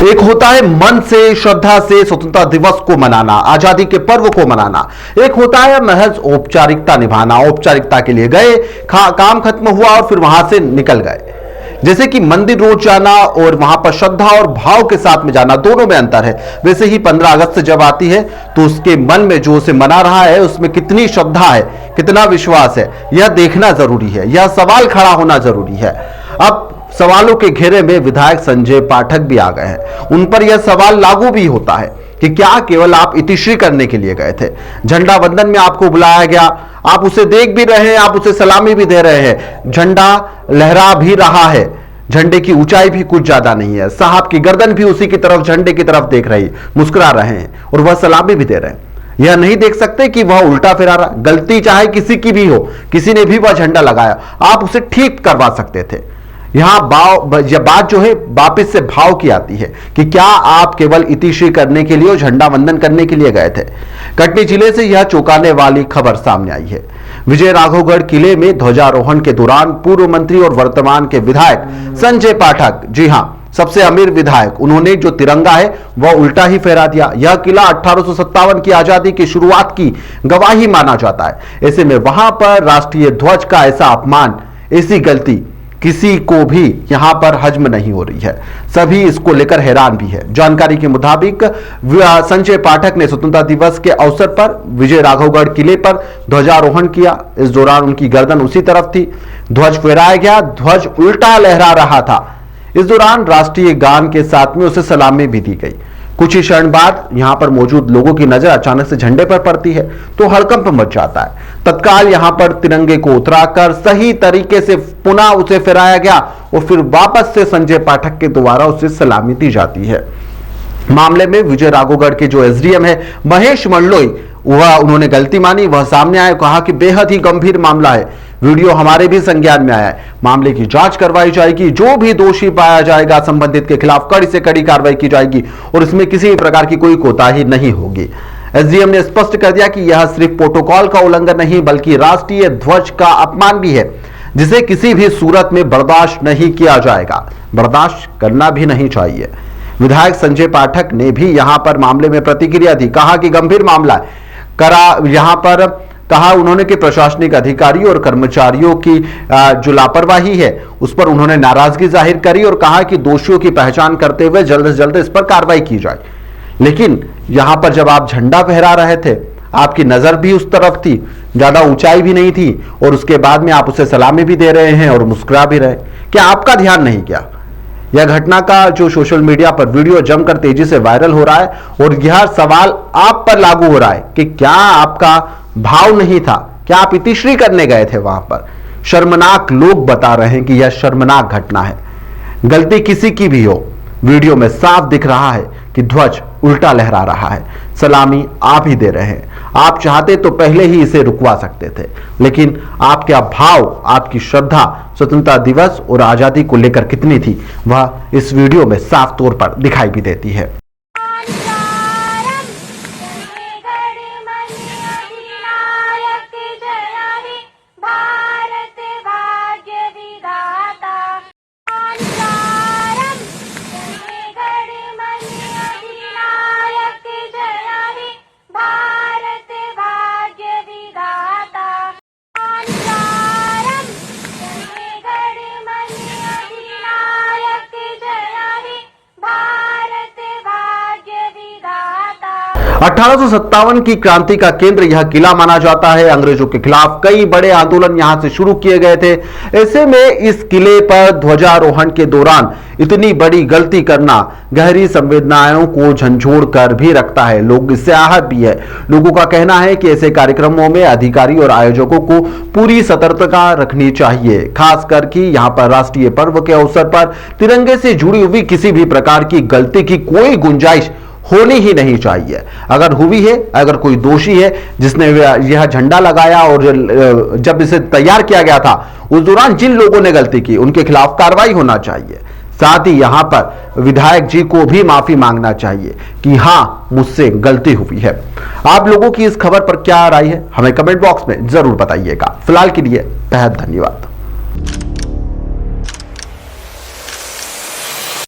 एक होता है मन से श्रद्धा से स्वतंत्रता दिवस को मनाना, आजादी के पर्व को मनाना। एक होता है महज औपचारिकता निभाना। औपचारिकता के लिए गए, काम खत्म हुआ और फिर वहां से निकल गए। जैसे कि मंदिर रोज जाना और वहां पर श्रद्धा और भाव के साथ में जाना, दोनों में अंतर है। वैसे ही 15 अगस्त जब आती है तो उसके मन में जो उसे मना रहा है उसमें कितनी श्रद्धा है, कितना विश्वास है, यह देखना जरूरी है। यह सवाल खड़ा होना जरूरी है। अब सवालों के घेरे में विधायक संजय पाठक भी आ गए हैं। उन पर यह सवाल लागू भी होता है कि क्या केवल आप इतिश्री करने के लिए गए थे? झंडा वंदन में आपको बुलाया गया, आप उसे देख भी रहे हैं, आप उसे सलामी भी दे रहे हैं, झंडा लहरा भी रहा है, झंडे की ऊंचाई भी कुछ ज्यादा नहीं है, साहब की गर्दन भी उसी की तरफ, झंडे की तरफ देख रही, मुस्कुरा रहे हैं और वह सलामी भी दे रहे हैं। यह नहीं देख सकते कि वह उल्टा फिरा रहा। गलती चाहे किसी की भी हो, किसी ने भी वह झंडा लगाया, आप उसे ठीक करवा सकते थे। यहां बात जो है वापिस से भाव की आती है कि क्या आप केवल इतिश्री करने के लिए और झंडा वंदन करने के लिए गए थे? कटनी जिले से यह चौंकाने वाली खबर सामने आई है। विजय राघवगढ़ किले में ध्वजारोहण के दौरान पूर्व मंत्री और वर्तमान के विधायक संजय पाठक, जी हां, सबसे अमीर विधायक, उन्होंने जो तिरंगा है वह उल्टा ही फहरा दिया। यह किला 1857 की आजादी की शुरुआत की गवाही माना जाता है। ऐसे में वहां पर राष्ट्रीय ध्वज का ऐसा अपमान, ऐसी गलती किसी को भी यहां पर हजम नहीं हो रही है। सभी इसको लेकर हैरान भी है। जानकारी के मुताबिक संजय पाठक ने स्वतंत्रता दिवस के अवसर पर विजय राघवगढ़ किले पर ध्वजारोहण किया। इस दौरान उनकी गर्दन उसी तरफ थी, ध्वज फहराया गया, ध्वज उल्टा लहरा रहा था। इस दौरान राष्ट्रीय गान के साथ में उसे सलामी भी दी गई। कुछ ही क्षण बाद यहां पर मौजूद लोगों की नजर अचानक से झंडे पर पड़ती है तो हड़कंप मच जाता है। तत्काल यहां पर तिरंगे को उतराकर सही तरीके से पुनः उसे फहराया गया और फिर वापस से संजय पाठक के द्वारा उसे सलामी दी जाती है। मामले में विजय राघवगढ़ के जो एसडीएम है महेश मंडलोई, वह उन्होंने गलती मानी, वह सामने आए, कहा कि बेहद ही गंभीर मामला है, वीडियो हमारे भी संज्ञान में आया है, मामले की जांच करवाई जाएगी, जो भी दोषी पाया जाएगा संबंधित के खिलाफ कड़ी से कड़ी कार्रवाई की जाएगी और इसमें किसी भी प्रकार की कोई कोताही नहीं होगी। एसडीएम ने स्पष्ट कर दिया कि यह सिर्फ प्रोटोकॉल का उल्लंघन नहीं बल्कि राष्ट्रीय ध्वज का अपमान भी है, जिसे किसी भी सूरत में बर्दाश्त नहीं किया जाएगा, बर्दाश्त करना भी नहीं चाहिए। विधायक संजय पाठक ने भी यहां पर मामले में प्रतिक्रिया दी, कहा कि गंभीर मामला यहां पर कहा उन्होंने कि प्रशासनिक अधिकारियों और कर्मचारियों की जो लापरवाही है उस पर उन्होंने नाराजगी जाहिर करी और कहा कि दोषियों की पहचान करते हुए जल्द से जल्द इस पर कार्रवाई की जाए। लेकिन यहां पर जब आप झंडा फहरा रहे थे, आपकी नजर भी उस तरफ थी, ज्यादा ऊंचाई भी नहीं थी और उसके बाद में आप उसे सलामी भी दे रहे हैं और मुस्कुरा भी रहे, क्या आपका ध्यान नहीं गया? यह घटना का जो सोशल मीडिया पर वीडियो जमकर तेजी से वायरल हो रहा है और यह सवाल आप पर लागू हो रहा है कि क्या आपका भाव नहीं था? क्या आप इतिश्री करने गए थे वहां पर? शर्मनाक लोग बता रहे हैं कि यह शर्मनाक घटना है। गलती किसी की भी हो, वीडियो में साफ दिख रहा है कि ध्वज उल्टा लहरा रहा है, सलामी आप ही दे रहे हैं। आप चाहते तो पहले ही इसे रुकवा सकते थे, लेकिन आपका भाव, आपकी श्रद्धा स्वतंत्रता दिवस और आजादी को लेकर कितनी थी वह इस वीडियो में साफ तौर पर दिखाई भी देती है। अठारह सौ 57 की क्रांति का केंद्र यह किला माना जाता है। अंग्रेजों के खिलाफ कई बड़े आंदोलन यहां से शुरू किए गए थे। ऐसे में इस किले पर ध्वजारोहण के दौरान इतनी बड़ी गलती करना गहरी संवेदनाओं को झंझोड़ कर भी रखता है। लोग इससे आहत भी है। लोगों का कहना है कि ऐसे कार्यक्रमों में अधिकारी और आयोजकों को पूरी सतर्कता रखनी चाहिए, खासकर कि यहां पर राष्ट्रीय पर्व के अवसर पर तिरंगे से जुड़ी हुई किसी भी प्रकार की गलती की कोई गुंजाइश होनी ही नहीं चाहिए। अगर हुई है, अगर कोई दोषी है जिसने यह झंडा लगाया और जब इसे तैयार किया गया था उस दौरान जिन लोगों ने गलती की उनके खिलाफ कार्रवाई होना चाहिए। साथ ही यहां पर विधायक जी को भी माफी मांगना चाहिए कि हां, मुझसे गलती हुई है। आप लोगों की इस खबर पर क्या राय है हमें कमेंट बॉक्स में जरूर बताइएगा। फिलहाल के लिए बेहद धन्यवाद।